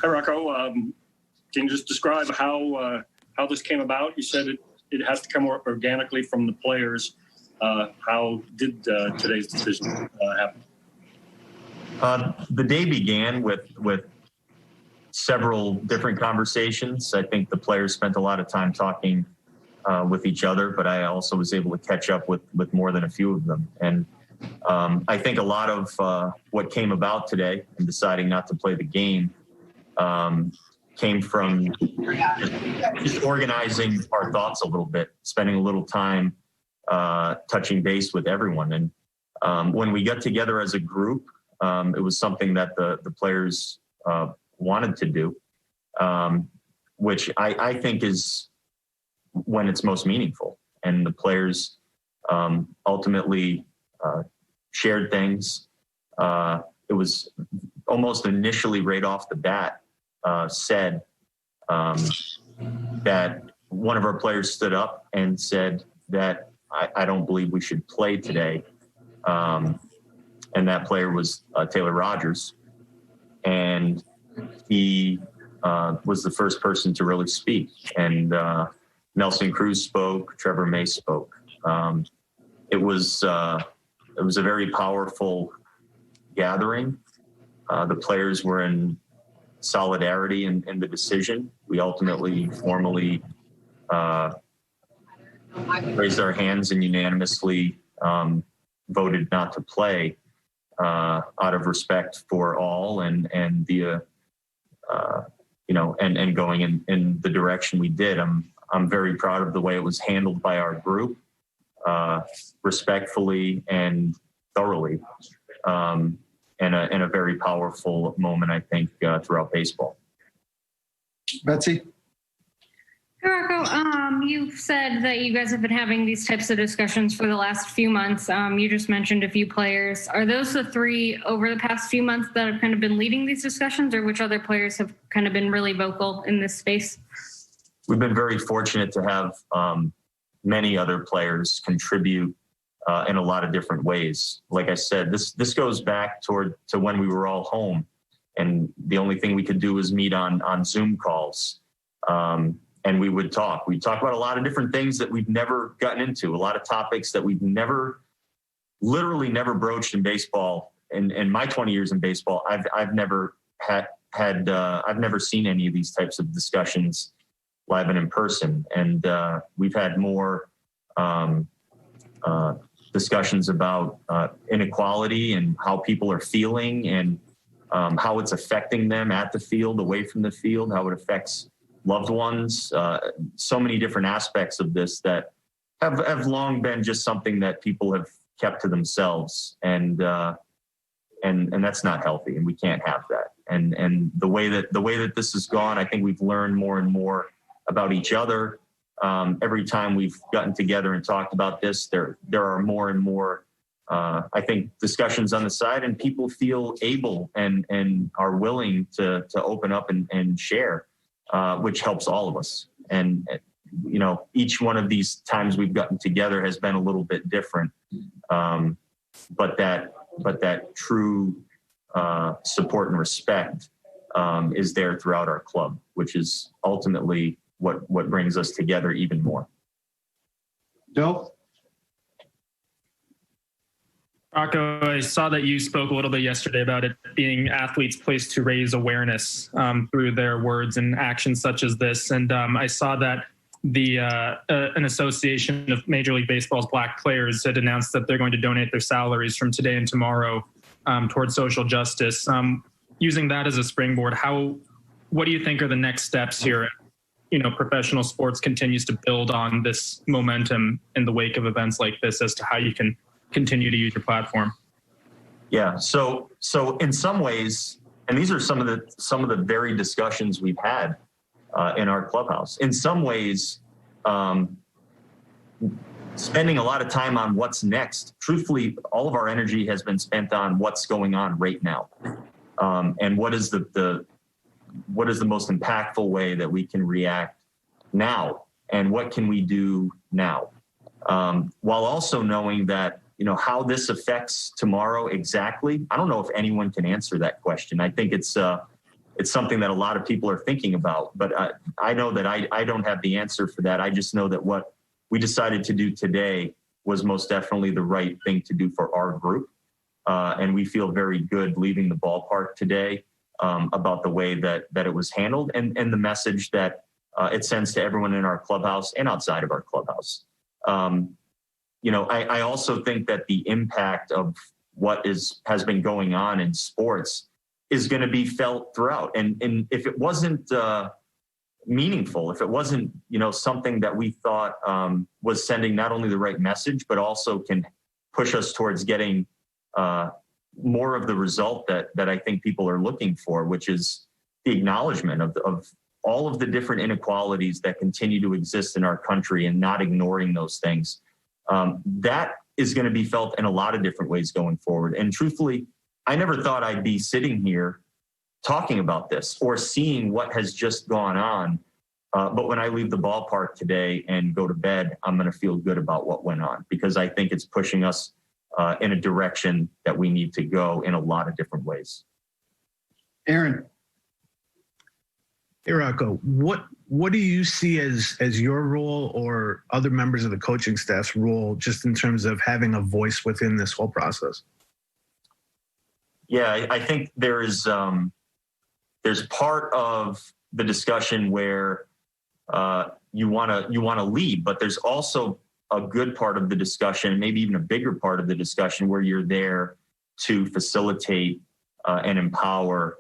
Hi, Rocco. Can you just describe how this came about? You said it has to come organically from the players. How did today's decision happen? The day began with several different conversations. I think the players spent a lot of time talking with each other, but I also was able to catch up with more than a few of them. And I think a lot of what came about today in deciding not to play the game came from just organizing our thoughts a little bit, spending a little time touching base with everyone. And when we got together as a group, it was something that the players wanted to do, which I think is when it's most meaningful. And the players ultimately shared things. It was almost initially right off the bat said that one of our players stood up and said that I don't believe we should play today. And that player was Taylor Rogers. And he was the first person to really speak. And Nelson Cruz spoke, Trevor May spoke. It was a very powerful gathering. The players were in solidarity in the decision. We ultimately formally raised our hands and unanimously voted not to play out of respect for all and the and going in the direction we did. I'm very proud of the way it was handled by our group, respectfully and thoroughly, and a very powerful moment, I think, throughout baseball. Betsy? Hey, Rocco, you've said that you guys have been having these types of discussions for the last few months. You just mentioned a few players. Are those the three over the past few months that have kind of been leading these discussions, or which other players have kind of been really vocal in this space? We've been very fortunate to have many other players contribute in a lot of different ways. Like I said, this goes back to when we were all home, and the only thing we could do was meet on Zoom calls. And we would talk. We'd talk about a lot of different things that we've never gotten into, a lot of topics that we've literally never broached in baseball. In my 20 years in baseball, I've never I've never seen any of these types of discussions live and in person. And we've had more discussions about inequality and how people are feeling and how it's affecting them at the field, away from the field, how it affects loved ones, so many different aspects of this that have long been just something that people have kept to themselves, and that's not healthy, and we can't have that. And the way that this has gone, I think we've learned more and more about each other. Every time we've gotten together and talked about this, there are more and more, I think, discussions on the side, and people feel able and are willing to open up and share. Which helps all of us. And, each one of these times we've gotten together has been a little bit different. But that true support and respect is there throughout our club, which is ultimately what brings us together even more. Bill? Rocco, I saw that you spoke a little bit yesterday about it being athletes' place to raise awareness through their words and actions such as this. And I saw that an association of Major League Baseball's black players had announced that they're going to donate their salaries from today and tomorrow towards social justice. Using that as a springboard, what do you think are the next steps here? Professional sports continues to build on this momentum in the wake of events like this as to how you can continue to use your platform. Yeah. So in some ways, and these are some of the very discussions we've had in our clubhouse. In some ways, spending a lot of time on what's next. Truthfully, all of our energy has been spent on what's going on right now, and what is the most impactful way that we can react now, and what can we do now, while also knowing that. How this affects tomorrow exactly, I don't know if anyone can answer that question. I think it's it's something that a lot of people are thinking about. But I know that I don't have the answer for that. I just know that what we decided to do today was most definitely the right thing to do for our group. And we feel very good leaving the ballpark today about the way that it was handled and the message that it sends to everyone in our clubhouse and outside of our clubhouse. I also think that the impact of what has been going on in sports is going to be felt throughout. And if it wasn't meaningful, if it wasn't, something that we thought was sending not only the right message, but also can push us towards getting more of the result that I think people are looking for, which is the acknowledgement of all of the different inequalities that continue to exist in our country and not ignoring those things. That is going to be felt in a lot of different ways going forward. And truthfully, I never thought I'd be sitting here talking about this or seeing what has just gone on. But when I leave the ballpark today and go to bed, I'm going to feel good about what went on because I think it's pushing us in a direction that we need to go in a lot of different ways. Aaron. Hey, Rocco, what do you see as your role or other members of the coaching staff's role just in terms of having a voice within this whole process? Yeah, I think there's part of the discussion where you want to lead, but there's also a good part of the discussion, maybe even a bigger part of the discussion where you're there to facilitate and empower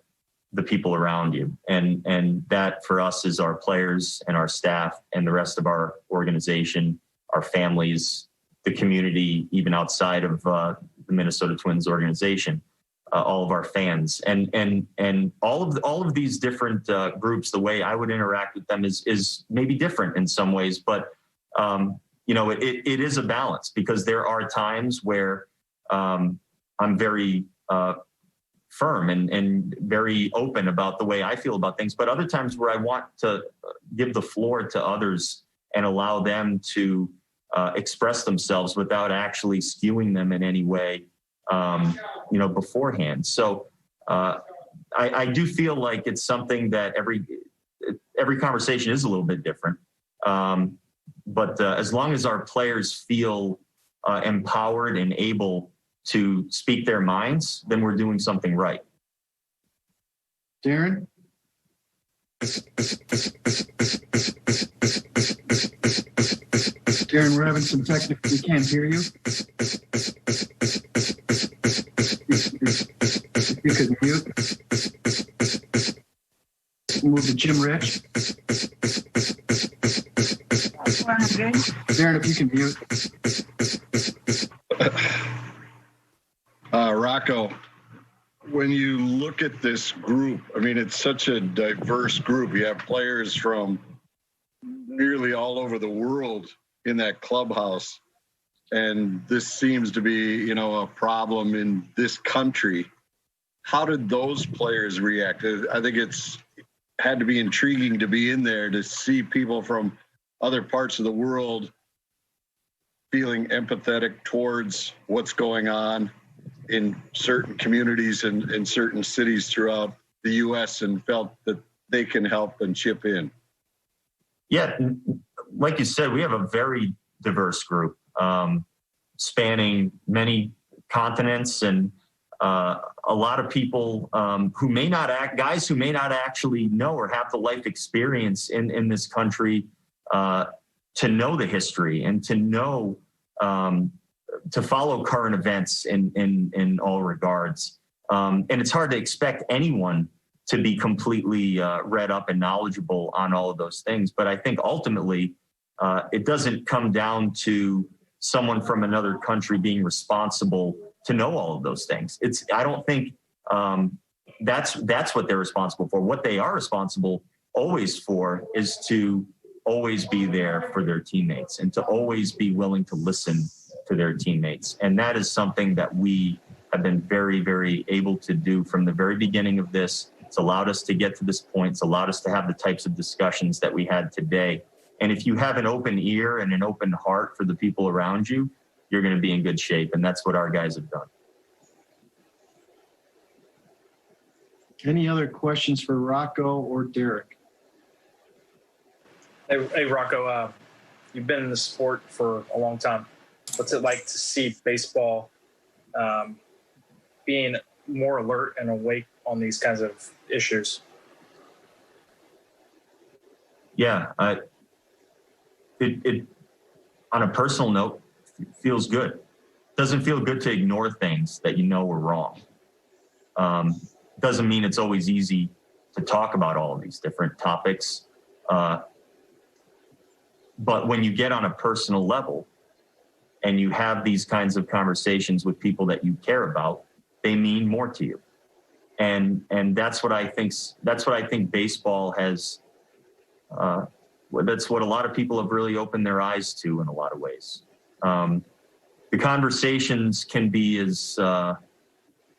the people around you. And that for us is our players and our staff and the rest of our organization, our families, the community, even outside of the Minnesota Twins organization, all of our fans and all of these different groups. The way I would interact with them is maybe different in some ways, but it is a balance because there are times where I'm very firm and very open about the way I feel about things, but other times where I want to give the floor to others and allow them to express themselves without actually skewing them in any way, beforehand. So I do feel like it's something that every conversation is a little bit different. But as long as our players feel empowered and able to speak their minds, then we're doing something right. Darren? Darren, we're having some technical, we can't hear you. You could mute. Move to Jim Rich. Darren, if you can mute. Rocco, when you look at this group, I mean, it's such a diverse group. You have players from nearly all over the world in that clubhouse. And this seems to be, a problem in this country. How did those players react? I think it's had to be intriguing to be in there to see people from other parts of the world feeling empathetic towards what's going on in certain communities and in certain cities throughout the U.S. and felt that they can help and chip in. Yeah, like you said, we have a very diverse group spanning many continents and a lot of people who may not actually know or have the life experience in this country to know the history and to know to follow current events in all regards. And it's hard to expect anyone to be completely read up and knowledgeable on all of those things. But I think ultimately it doesn't come down to someone from another country being responsible to know all of those things. I don't think that's what they're responsible for. What they are responsible always for is to always be there for their teammates and to always be willing to listen to their teammates. And that is something that we have been very, very able to do from the very beginning of this. It's allowed us to get to this point. It's allowed us to have the types of discussions that we had today. And if you have an open ear and an open heart for the people around you, you're going to be in good shape. And that's what our guys have done. Any other questions for Rocco or Derek? Hey Rocco, you've been in the sport for a long time. What's it like to see baseball being more alert and awake on these kinds of issues? Yeah, it on a personal note feels good. Doesn't feel good to ignore things that you know are wrong. Doesn't mean it's always easy to talk about all of these different topics. But when you get on a personal level and you have these kinds of conversations with people that you care about, they mean more to you. And that's what I think baseball has, that's what a lot of people have really opened their eyes to in a lot of ways. The conversations can be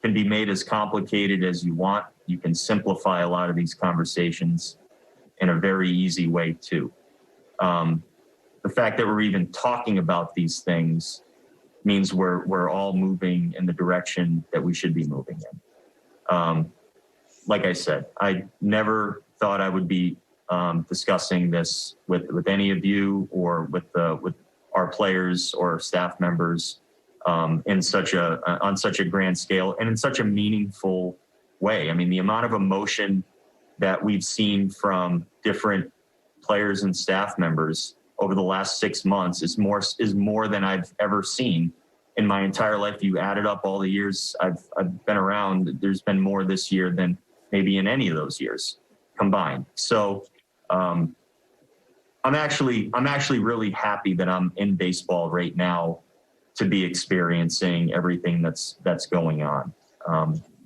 made as complicated as you want. You can simplify a lot of these conversations in a very easy way too. The fact that we're even talking about these things means we're all moving in the direction that we should be moving in. Like I said, I never thought I would be discussing this with any of you or with our players or staff members on such a grand scale and in such a meaningful way. I mean, the amount of emotion that we've seen from different players and staff members over the last 6 months is more than I've ever seen in my entire life. You added up all the years I've been around, there's been more this year than maybe in any of those years combined. So I'm actually really happy that I'm in baseball right now to be experiencing everything that's going on.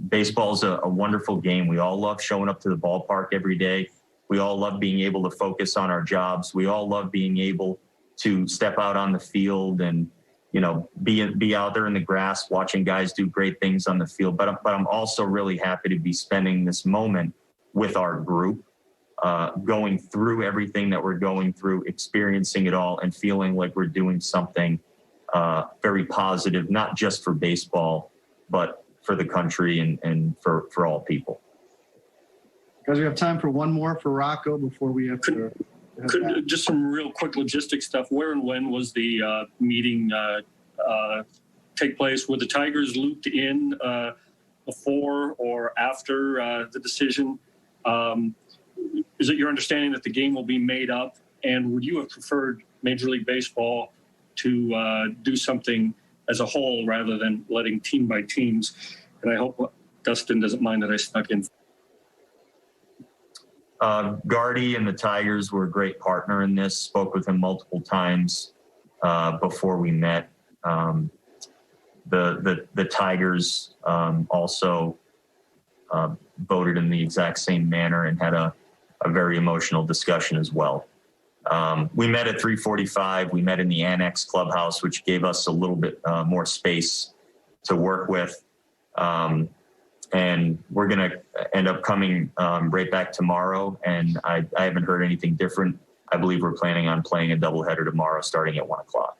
Baseball is a wonderful game. We all love showing up to the ballpark every day. We all love being able to focus on our jobs. We all love being able to step out on the field and, you know, be out there in the grass, watching guys do great things on the field. But I'm also really happy to be spending this moment with our group, going through everything that we're going through, experiencing it all, and feeling like we're doing something very positive, not just for baseball, but for the country and for all people. Guys, we have time for one more for Rocco before we have to. Could just some real quick logistics stuff. Where and when was the meeting take place? Were the Tigers looped in before or after the decision? Is it your understanding that the game will be made up? And would you have preferred Major League Baseball to do something as a whole rather than letting team by teams? And I hope Dustin doesn't mind that I snuck in. Gardy and the Tigers were a great partner in this. Spoke with him multiple times before we met. The Tigers also voted in the exact same manner and had a very emotional discussion as well. We met at 3:45. We met in the Annex Clubhouse, which gave us a little bit more space to work with. And we're going to end up coming right back tomorrow. And I haven't heard anything different. I believe we're planning on playing a doubleheader tomorrow starting at 1:00.